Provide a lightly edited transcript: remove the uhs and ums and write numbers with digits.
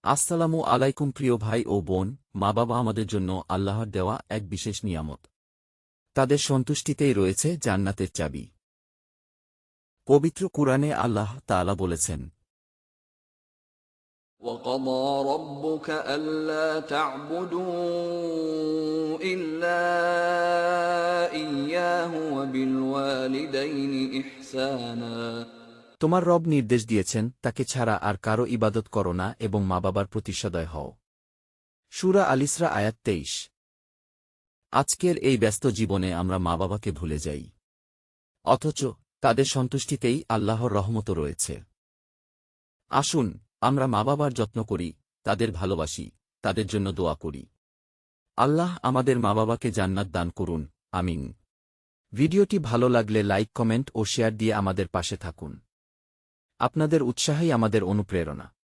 আসসালামু আলাইকুম প্রিয় ভাই ও বোন, মা বাবা আমাদের জন্য আল্লাহর দেওয়া এক বিশেষ নিয়ামত। তাদের সন্তুষ্টিতেই রয়েছে জান্নাতের চাবি। পবিত্র কুরআনে আল্লাহ তাআলা বলেছেন, وَقَضَىٰ رَبُّكَ أَلَّا تَعْبُدُوا إِلَّا إِيَّاهُ وَبِالْوَالِدَيْنِ إِحْسَانًا। তোমার রব নির্দেশ দিয়েছেন তাকে ছাড়া আর কারো ইবাদত করো না এবং মা বাবার প্রতি সদয় হও। সূরা আল ইসরা আয়াত ২৩। আজকের এই ব্যস্ত জীবনে আমরা মা বাবাকে ভুলে যাই, অথচ তাদের সন্তুষ্টিতেই আল্লাহর রহমত রয়েছে। আসুন আমরা মা বাবার যত্ন করি, তাদের ভালোবাসি, তাদের জন্য দোয়া করি। আল্লাহ আমাদের মা বাবাকে জান্নাত দান করুন, আমিন। ভিডিওটি ভালো লাগলে লাইক, কমেন্ট ও শেয়ার দিয়ে আমাদের পাশে থাকুন। আপনাদের উৎসাহই আমাদের অনুপ্রেরণা।